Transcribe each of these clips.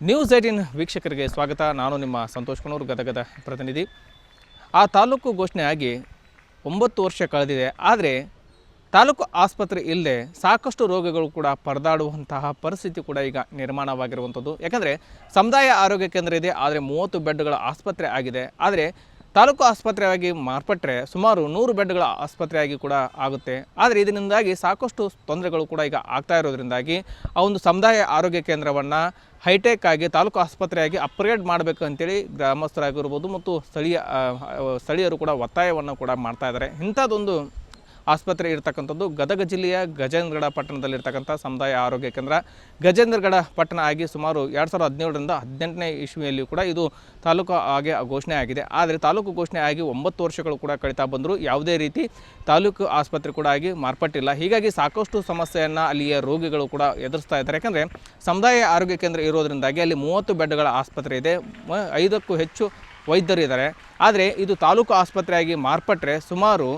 News 18 ವೀಕ್ಷಕರಿಗೆ ಸ್ವಾಗತ. ನಾನು ನಿಮ್ಮ ಸಂತೋಷ್ ಕುಣೂರು, ಗದಗದ ಪ್ರತಿನಿಧಿ. ಆ ತಾಲೂಕು ಘೋಷಣೆಯಾಗಿ 9 ವರ್ಷ ಕಳೆದಿದೆ. ಆದರೆ ತಾಲೂಕು ಆಸ್ಪತ್ರೆ ಇಲ್ಲದೆ ಸಾಕಷ್ಟು ರೋಗಗಳು ಕೂಡ ಪರದಾಡುವಂತಹ ಪರಿಸ್ಥಿತಿ ಕೂಡ ಈಗ ನಿರ್ಮಾಣವಾಗಿರುವಂಥದ್ದು. ಯಾಕಂದರೆ ಸಮುದಾಯ ಆರೋಗ್ಯ ಕೇಂದ್ರ ಇದೆ, ಆದರೆ 30 ಬೆಡ್ಗಳ ಆಸ್ಪತ್ರೆ ಆಗಿದೆ. ಆದರೆ ತಾಲೂಕು ಆಸ್ಪತ್ರೆಯಾಗಿ ಮಾರ್ಪಟ್ಟರೆ ಸುಮಾರು 100 ಬೆಡ್ಗಳ ಆಸ್ಪತ್ರೆಯಾಗಿ ಕೂಡ ಆಗುತ್ತೆ. ಆದರೆ ಇದರಿಂದಾಗಿ ಸಾಕಷ್ಟು ತೊಂದರೆಗಳು ಕೂಡ ಈಗ ಆಗ್ತಾ ಇರೋದ್ರಿಂದಾಗಿ ಆ ಒಂದು ಸಮುದಾಯ ಆರೋಗ್ಯ ಕೇಂದ್ರವನ್ನು ಹೈಟೆಕ್ ಆಗಿ ತಾಲೂಕು ಆಸ್ಪತ್ರೆಯಾಗಿ ಅಪ್ಗ್ರೇಡ್ ಮಾಡಬೇಕು ಅಂತೇಳಿ ಗ್ರಾಮಸ್ಥರಾಗಿರ್ಬೋದು ಮತ್ತು ಸ್ಥಳೀಯರು ಕೂಡ ಒತ್ತಾಯವನ್ನು ಕೂಡ ಮಾಡ್ತಾ ಇದ್ದಾರೆ. ಇಂಥದ್ದೊಂದು ಆಸ್ಪತ್ರೆ ಇರತಕ್ಕಂಥದ್ದು ಗದಗ ಜಿಲ್ಲೆಯ ಗಜೇಂದ್ರಗಡ ಪಟ್ಟಣದಲ್ಲಿರ್ತಕ್ಕಂಥ ಸಮುದಾಯ ಆರೋಗ್ಯ ಕೇಂದ್ರ. ಗಜೇಂದ್ರಗಡ ಪಟ್ಟಣ ಆಗಿ ಸುಮಾರು 2017ರಿಂದ 18ನೇ ಇಸ್ವಿಯಲ್ಲಿ ಕೂಡ ಇದು ತಾಲೂಕು ಆಗಿ ಘೋಷಣೆ ಆಗಿದೆ. ಆದರೆ ತಾಲೂಕು ಘೋಷಣೆ ಆಗಿ 9 ವರ್ಷಗಳು ಕೂಡ ಕಳೀತಾ ಬಂದರೂ ಯಾವುದೇ ರೀತಿ ತಾಲೂಕು ಆಸ್ಪತ್ರೆ ಕೂಡ ಆಗಿ ಮಾರ್ಪಟ್ಟಿಲ್ಲ. ಹೀಗಾಗಿ ಸಾಕಷ್ಟು ಸಮಸ್ಯೆಯನ್ನು ಅಲ್ಲಿಯ ರೋಗಿಗಳು ಕೂಡ ಎದುರಿಸ್ತಾ ಇದ್ದಾರೆ. ಯಾಕಂದರೆ ಸಮುದಾಯ ಆರೋಗ್ಯ ಕೇಂದ್ರ ಇರೋದರಿಂದಾಗಿ ಅಲ್ಲಿ 30 ಬೆಡ್ಗಳ ಆಸ್ಪತ್ರೆ ಇದೆ, 5ಕ್ಕೂ ಹೆಚ್ಚು ವೈದ್ಯರು ಇದ್ದಾರೆ. ಆದರೆ ಇದು ತಾಲೂಕು ಆಸ್ಪತ್ರೆಯಾಗಿ ಮಾರ್ಪಟ್ಟರೆ ಸುಮಾರು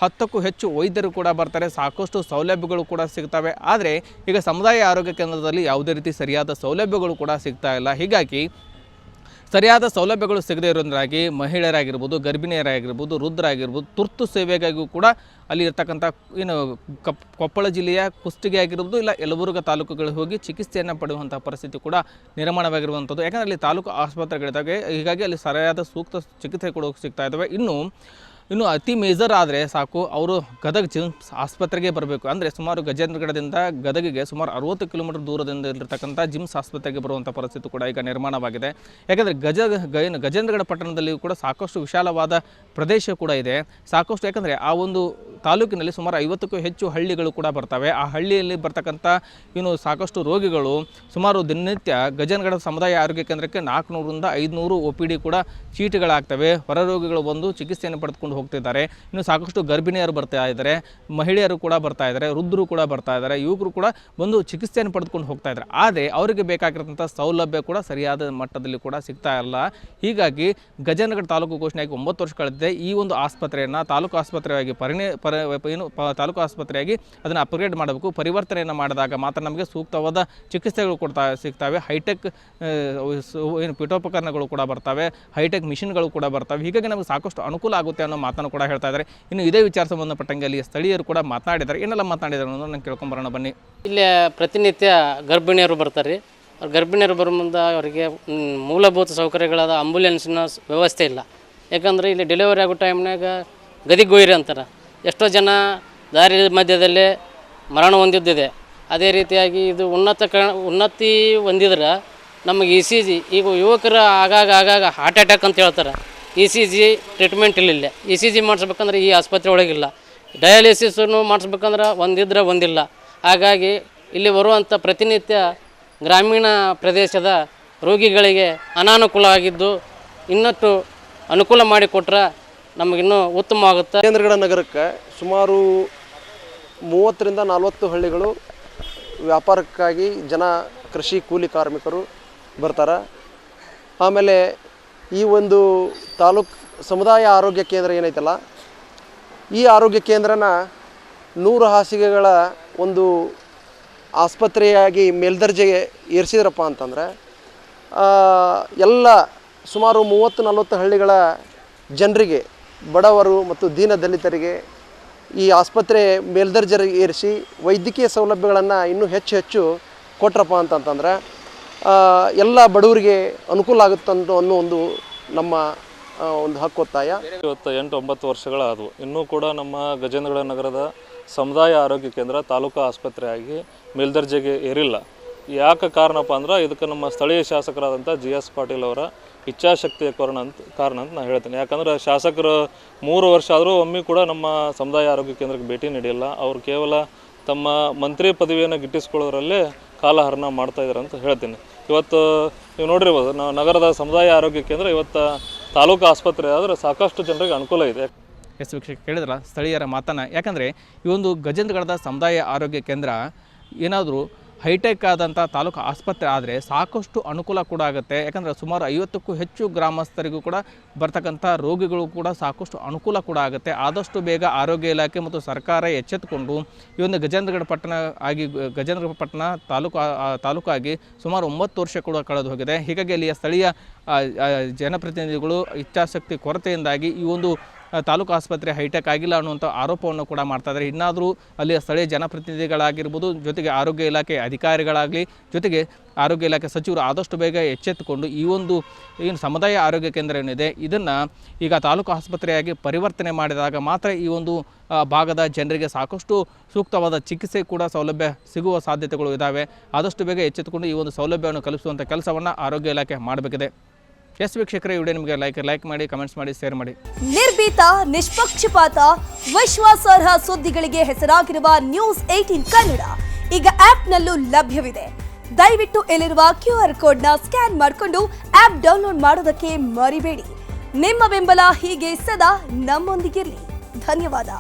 10ಕ್ಕೂ ಹೆಚ್ಚು ವೈದ್ಯರು ಕೂಡ ಬರ್ತಾರೆ, ಸಾಕಷ್ಟು ಸೌಲಭ್ಯಗಳು ಕೂಡ ಸಿಗ್ತವೆ. ಆದರೆ ಈಗ ಸಮುದಾಯ ಆರೋಗ್ಯ ಕೇಂದ್ರದಲ್ಲಿ ಯಾವುದೇ ರೀತಿ ಸರಿಯಾದ ಸೌಲಭ್ಯಗಳು ಕೂಡ ಸಿಗ್ತಾ ಇಲ್ಲ. ಹೀಗಾಗಿ ಸರಿಯಾದ ಸೌಲಭ್ಯಗಳು ಸಿಗದೇ ಇರೋದ್ರಾಗಿ ಮಹಿಳೆಯರಾಗಿರ್ಬೋದು, ಗರ್ಭಿಣಿಯರಾಗಿರ್ಬೋದು, ವೃದ್ಧರಾಗಿರ್ಬೋದು, ತುರ್ತು ಸೇವೆಗಾಗಿಯೂ ಕೂಡ ಅಲ್ಲಿ ಇರ್ತಕ್ಕಂಥ ಕೊಪ್ಪಳ ಜಿಲ್ಲೆಯ ಕುಷ್ಟಗಿ ಆಗಿರ್ಬೋದು ಇಲ್ಲ ಯಲಬುರ್ಗಾ ತಾಲೂಕುಗಳಿಗೆ ಹೋಗಿ ಚಿಕಿತ್ಸೆಯನ್ನು ಪಡೆಯುವಂಥ ಪರಿಸ್ಥಿತಿ ಕೂಡ ನಿರ್ಮಾಣವಾಗಿರುವಂಥದ್ದು. ಯಾಕಂದರೆ ಅಲ್ಲಿ ತಾಲೂಕು ಆಸ್ಪತ್ರೆಗಳಿದ್ದಾವೆ, ಹೀಗಾಗಿ ಅಲ್ಲಿ ಸರಿಯಾದ ಸೂಕ್ತ ಚಿಕಿತ್ಸೆ ಕೂಡ ಸಿಗ್ತಾ ಇದ್ದಾವೆ. ಇನ್ನು ಅತಿ ಮೇಜರ್ ಆದರೆ ಸಾಕು, ಅವರು ಗದಗ ಜಿಮ್ಸ್ ಆಸ್ಪತ್ರೆಗೆ ಬರಬೇಕು. ಅಂದರೆ ಸುಮಾರು ಗಜೇಂದ್ರಗಡದಿಂದ ಗದಗಿಗೆ ಸುಮಾರು 60 ಕಿಲೋಮೀಟರ್ ದೂರದಿಂದ ಇರತಕ್ಕಂಥ ಜಿಮ್ಸ್ ಆಸ್ಪತ್ರೆಗೆ ಬರುವಂಥ ಪರಿಸ್ಥಿತಿ ಕೂಡ ಈಗ ನಿರ್ಮಾಣವಾಗಿದೆ. ಯಾಕಂದರೆ ಗಜೇಂದ್ರಗಡ ಪಟ್ಟಣದಲ್ಲಿ ಕೂಡ ಸಾಕಷ್ಟು ವಿಶಾಲವಾದ ಪ್ರದೇಶ ಕೂಡ ಇದೆ. ಸಾಕಷ್ಟು ಯಾಕಂದರೆ ಆ ಒಂದು ತಾಲೂಕಿನಲ್ಲಿ ಸುಮಾರು 50ಕ್ಕೂ ಹೆಚ್ಚು ಹಳ್ಳಿಗಳು ಕೂಡ ಬರ್ತವೆ. ಆ ಹಳ್ಳಿಯಲ್ಲಿ ಬರ್ತಕ್ಕಂಥ ಸಾಕಷ್ಟು ರೋಗಿಗಳು ಸುಮಾರು ದಿನನಿತ್ಯ ಗಜೇಂದ್ರಗಡ ಸಮುದಾಯ ಆರೋಗ್ಯ ಕೇಂದ್ರಕ್ಕೆ 400ರಿಂದ 500 OPD ಕೂಡ ಚೀಟಿಗಳಾಗ್ತವೆ. ಹೊರ ರೋಗಿಗಳು ಬಂದು ಚಿಕಿತ್ಸೆಯನ್ನು ಪಡೆದುಕೊಂಡು ಹೋಗ್ತಿದ್ದಾರೆ. ಇನ್ನು ಸಾಕಷ್ಟು ಗರ್ಭಿಣಿಯರು ಬರ್ತಾ ಇದ್ದಾರೆ, ಮಹಿಳೆಯರು ಕೂಡ ಬರ್ತಾ ಇದ್ದಾರೆ, ವೃದ್ಧರು ಕೂಡ ಬರ್ತಾ ಇದ್ದಾರೆ, ಯುವಕರು ಕೂಡ ಬಂದು ಚಿಕಿತ್ಸೆಯನ್ನು ಪಡೆದುಕೊಂಡು ಹೋಗ್ತಾ ಇದ್ದಾರೆ. ಆದರೆ ಅವರಿಗೆ ಬೇಕಾಗಿರೋಂಥ ಸೌಲಭ್ಯ ಕೂಡ ಸರಿಯಾದ ಮಟ್ಟದಲ್ಲಿ ಕೂಡ ಸಿಗ್ತಾ ಇಲ್ಲ. ಹೀಗಾಗಿ ಗಜೇಂದ್ರಗಡ ತಾಲೂಕು ಘೋಷಣೆಯಾಗಿ 9 ವರ್ಷ ಕಳೆದಿದೆ. ಈ ಒಂದು ಆಸ್ಪತ್ರೆಯನ್ನು ತಾಲೂಕು ಆಸ್ಪತ್ರೆಯಾಗಿ ತಾಲೂಕು ಆಸ್ಪತ್ರೆಯಾಗಿ ಅದನ್ನು ಅಪ್ಗ್ರೇಡ್ ಮಾಡಬೇಕು. ಪರಿವರ್ತನೆಯನ್ನು ಮಾಡಿದಾಗ ಮಾತ್ರ ನಮಗೆ ಸೂಕ್ತವಾದ ಚಿಕಿತ್ಸೆಗಳು ಕೊಡ್ತಾ ಸಿಗ್ತವೆ. ಹೈಟೆಕ್ ಪೀಠೋಪಕರಣಗಳು ಕೂಡ ಬರ್ತವೆ, ಹೈಟೆಕ್ ಮಿಷಿನ್ಗಳು ಕೂಡ ಬರ್ತವೆ. ಹೀಗಾಗಿ ನಮಗೆ ಸಾಕಷ್ಟು ಅನುಕೂಲ ಆಗುತ್ತೆ ಅನ್ನೋ ಮಾತನ್ನು ಕೂಡ ಹೇಳ್ತಾ ಇದ್ದಾರೆ. ಇನ್ನು ಇದೇ ವಿಚಾರ ಸಂಬಂಧಪಟ್ಟಂಗೆ ಅಲ್ಲಿ ಸ್ಥಳೀಯರು ಕೂಡ ಮಾತನಾಡಿದ್ದಾರೆ. ಏನೆಲ್ಲ ಮಾತನಾಡಿದ್ದಾರೆ ಅನ್ನೋದು ನಾನು ಕೇಳ್ಕೊಂಬರೋಣ ಬನ್ನಿ. ಇಲ್ಲಿ ಪ್ರತಿನಿತ್ಯ ಗರ್ಭಿಣಿಯರು ಬರ್ತಾರೆ. ಗರ್ಭಿಣಿಯರು ಬರೋ ಮುಂದೆ ಅವರಿಗೆ ಮೂಲಭೂತ ಸೌಕರ್ಯಗಳಾದ ಆಂಬುಲೆನ್ಸಿನ ವ್ಯವಸ್ಥೆ ಇಲ್ಲ. ಯಾಕಂದರೆ ಇಲ್ಲಿ ಡೆಲಿವರಿ ಆಗೋ ಟೈಮ್ನಾಗ ಗದಿಗೊಯ್ರಿ ಅಂತಾರೆ. ಎಷ್ಟೋ ಜನ ದಾರಿ ಮಧ್ಯದಲ್ಲೇ ಮರಣ ಹೊಂದಿದ್ದಿದೆ. ಅದೇ ರೀತಿಯಾಗಿ ಇದು ಉನ್ನತಿ ಹೊಂದಿದ್ರೆ ನಮಗೆ ECG, ಈಗ ಯುವಕರು ಆಗಾಗ ಹಾರ್ಟ್ ಅಟ್ಯಾಕ್ ಅಂತ ಹೇಳ್ತಾರೆ. ECG ಟ್ರೀಟ್ಮೆಂಟ್ ಇಲ್ಲ. ECG ಮಾಡಿಸ್ಬೇಕಂದ್ರೆ ಈ ಆಸ್ಪತ್ರೆ ಒಳಗಿಲ್ಲ. ಡಯಾಲಿಸಿಸನ್ನು ಮಾಡಿಸ್ಬೇಕಂದ್ರೆ ಒಂದಿದ್ರೆ ಒಂದಿಲ್ಲ. ಹಾಗಾಗಿ ಇಲ್ಲಿ ಬರುವಂಥ ಪ್ರತಿನಿತ್ಯ ಗ್ರಾಮೀಣ ಪ್ರದೇಶದ ರೋಗಿಗಳಿಗೆ ಅನಾನುಕೂಲ ಆಗಿದ್ದು, ಇನ್ನಷ್ಟು ಅನುಕೂಲ ಮಾಡಿಕೊಟ್ರೆ ನಮಗಿನ್ನೂ ಉತ್ತಮವಾಗುತ್ತೆ. ಗಜೇಂದ್ರಗಡ ನಗರಕ್ಕೆ ಸುಮಾರು 30ರಿಂದ 40 ಹಳ್ಳಿಗಳು ವ್ಯಾಪಾರಕ್ಕಾಗಿ ಜನ ಕೃಷಿ ಕೂಲಿ ಕಾರ್ಮಿಕರು ಬರ್ತಾರೆ. ಆಮೇಲೆ ಈ ಒಂದು ತಾಲೂಕು ಸಮುದಾಯ ಆರೋಗ್ಯ ಕೇಂದ್ರ ಏನೈತಲ್ಲ, ಈ ಆರೋಗ್ಯ ಕೇಂದ್ರನ 100 ಹಾಸಿಗೆಗಳ ಒಂದು ಆಸ್ಪತ್ರೆಯಾಗಿ ಮೇಲ್ದರ್ಜೆಗೆ ಏರಿಸಿದ್ರಪ್ಪ ಅಂತಂದರೆ ಎಲ್ಲ ಸುಮಾರು 30-40 ಹಳ್ಳಿಗಳ ಜನರಿಗೆ, ಬಡವರು ಮತ್ತು ದೀನ ದಲಿತರಿಗೆ ಈ ಆಸ್ಪತ್ರೆ ಮೇಲ್ದರ್ಜೆ ಏರಿಸಿ ವೈದ್ಯಕೀಯ ಸೌಲಭ್ಯಗಳನ್ನು ಇನ್ನೂ ಹೆಚ್ಚು ಕೊಟ್ರಪ್ಪ ಅಂತಂತಂದರೆ ಎಲ್ಲ ಬಡವರಿಗೆ ಅನುಕೂಲ ಆಗುತ್ತಂತ ಅನ್ನೋ ಒಂದು ನಮ್ಮ ಒಂದು ಹಕ್ಕೊತ್ತಾಯ. ಇವತ್ತು 8-9 ವರ್ಷಗಳಾದವು, ಇನ್ನೂ ಕೂಡ ನಮ್ಮ ಗಜೇಂದ್ರಗಡ ನಗರದ ಸಮುದಾಯ ಆರೋಗ್ಯ ಕೇಂದ್ರ ತಾಲೂಕು ಆಸ್ಪತ್ರೆಯಾಗಿ ಮೇಲ್ದರ್ಜೆಗೆ ಏರಿಲ್ಲ. ಯಾಕೆ ಕಾರಣಪ್ಪ ಅಂದ್ರೆ ಇದಕ್ಕೆ ನಮ್ಮ ಸ್ಥಳೀಯ ಶಾಸಕರಾದಂಥ GS ಪಾಟೀಲ್ ಅವರ ಇಚ್ಛಾಶಕ್ತಿಯ ಕಾರಣ ಅಂತ ನಾನು ಹೇಳ್ತೀನಿ. ಯಾಕಂದ್ರೆ ಶಾಸಕರು 3 ವರ್ಷ ಆದರೂ ಒಮ್ಮೆ ಕೂಡ ನಮ್ಮ ಸಮುದಾಯ ಆರೋಗ್ಯ ಕೇಂದ್ರಕ್ಕೆ ಭೇಟಿ ನೀಡಿಲ್ಲ. ಅವರು ಕೇವಲ ತಮ್ಮ ಮಂತ್ರಿ ಪದವಿಯನ್ನು ಗಿಟ್ಟಿಸ್ಕೊಳ್ಳೋದ್ರಲ್ಲೇ ಕಾಲಹರಣ ಮಾಡ್ತಾಯಿದ್ದಾರೆ ಅಂತ ಹೇಳ್ತೀನಿ. ಇವತ್ತು ನೀವು ನೋಡಿರ್ಬೋದು, ನಾವು ನಗರದ ಸಮುದಾಯ ಆರೋಗ್ಯ ಕೇಂದ್ರ ಇವತ್ತು ತಾಲೂಕು ಆಸ್ಪತ್ರೆ ಆದರೆ ಸಾಕಷ್ಟು ಜನರಿಗೆ ಅನುಕೂಲ ಇದೆ. ವೀಕ್ಷಕ ಕೇಳಿದ್ರಲ್ಲ ಸ್ಥಳೀಯರ ಮಾತನ್ನು. ಯಾಕಂದರೆ ಈ ಒಂದು ಗಜೇಂದ್ರಗಡದ ಸಮುದಾಯ ಆರೋಗ್ಯ ಕೇಂದ್ರ ಏನಾದರೂ ಹೈಟೆಕ್ ಆದಂಥ ತಾಲೂಕು ಆಸ್ಪತ್ರೆ ಆದರೆ ಸಾಕಷ್ಟು ಅನುಕೂಲ ಕೂಡ ಆಗುತ್ತೆ. ಯಾಕಂದರೆ ಸುಮಾರು 50ಕ್ಕೂ ಹೆಚ್ಚು ಗ್ರಾಮಸ್ಥರಿಗೂ ಕೂಡ ಬರ್ತಕ್ಕಂಥ ರೋಗಿಗಳು ಕೂಡ ಸಾಕಷ್ಟು ಅನುಕೂಲ ಕೂಡ ಆಗುತ್ತೆ. ಆದಷ್ಟು ಬೇಗ ಆರೋಗ್ಯ ಇಲಾಖೆ ಮತ್ತು ಸರ್ಕಾರ ಎಚ್ಚೆತ್ತುಕೊಂಡು ಈ ಒಂದು ಗಜೇಂದ್ರಗಢ ಪಟ್ಟಣ ತಾಲೂಕಾಗಿ ಸುಮಾರು 9 ವರ್ಷ ಕೂಡ ಕಳೆದು ಹೋಗಿದೆ. ಹೀಗಾಗಿ ಅಲ್ಲಿಯ ಸ್ಥಳೀಯ ಜನಪ್ರತಿನಿಧಿಗಳು ಇಚ್ಛಾಶಕ್ತಿ ಕೊರತೆಯಿಂದಾಗಿ ಈ ಒಂದು ತಾಲೂಕು ಆಸ್ಪತ್ರೆ ಹೈಟೆಕ್ ಆಗಿಲ್ಲ ಅನ್ನುವಂಥ ಆರೋಪವನ್ನು ಕೂಡ ಮಾಡ್ತಾ ಇದ್ದಾರೆ. ಇನ್ನಾದರೂ ಅಲ್ಲಿಯ ಸ್ಥಳೀಯ ಜನಪ್ರತಿನಿಧಿಗಳಾಗಿರ್ಬೋದು, ಜೊತೆಗೆ ಆರೋಗ್ಯ ಇಲಾಖೆ ಅಧಿಕಾರಿಗಳಾಗಲಿ, ಜೊತೆಗೆ ಆರೋಗ್ಯ ಇಲಾಖೆ ಸಚಿವರು ಆದಷ್ಟು ಬೇಗ ಎಚ್ಚೆತ್ತುಕೊಂಡು ಈ ಒಂದು ಏನು ಸಮುದಾಯ ಆರೋಗ್ಯ ಕೇಂದ್ರ ಏನಿದೆ ಇದನ್ನು ಈಗ ತಾಲೂಕು ಆಸ್ಪತ್ರೆಯಾಗಿ ಪರಿವರ್ತನೆ ಮಾಡಿದಾಗ ಮಾತ್ರ ಈ ಒಂದು ಭಾಗದ ಜನರಿಗೆ ಸಾಕಷ್ಟು ಸೂಕ್ತವಾದ ಚಿಕಿತ್ಸೆ ಕೂಡ ಸೌಲಭ್ಯ ಸಿಗುವ ಸಾಧ್ಯತೆಗಳು ಇದ್ದಾವೆ. ಆದಷ್ಟು ಬೇಗ ಎಚ್ಚೆತ್ತುಕೊಂಡು ಈ ಒಂದು ಸೌಲಭ್ಯವನ್ನು ಕಲ್ಪಿಸುವಂಥ ಕೆಲಸವನ್ನು ಆರೋಗ್ಯ ಇಲಾಖೆ ಮಾಡಬೇಕಿದೆ. ಎಸ್ ವೀಕ್ಷಕರೇ, ವಿಡಿಯೋ ನಿಮಗೆ ಲೈಕ್ ಮಾಡಿ, ಕಮೆಂಟ್ಸ್ ಮಾಡಿ, ಶೇರ್ ಮಾಡಿ. ನಿರ್ಭೀತ, ನಿಷ್ಪಕ್ಷಪಾತ, ವಿಶ್ವಾಸಾರ್ಹ ಸುದ್ದಿಗಳಿಗೆ ಹೆಸರಾಗಿರುವ ನ್ಯೂಸ್ 18 ಕನ್ನಡ ಈಗ ಆಪ್ನಲ್ಲೂ ಲಭ್ಯವಿದೆ. ದಯವಿಟ್ಟು ಇಲ್ಲಿರುವ QR ಕೋಡ್ನ ಸ್ಕ್ಯಾನ್ ಮಾಡಿಕೊಂಡು ಆಪ್ ಡೌನ್ಲೋಡ್ ಮಾಡೋದಕ್ಕೆ ಮರಿಬೇಡಿ. ನಿಮ್ಮ ಬೆಂಬಲ ಹೀಗೆ ಸದಾ ನಮ್ಮೊಂದಿಗಿರಲಿ. ಧನ್ಯವಾದ.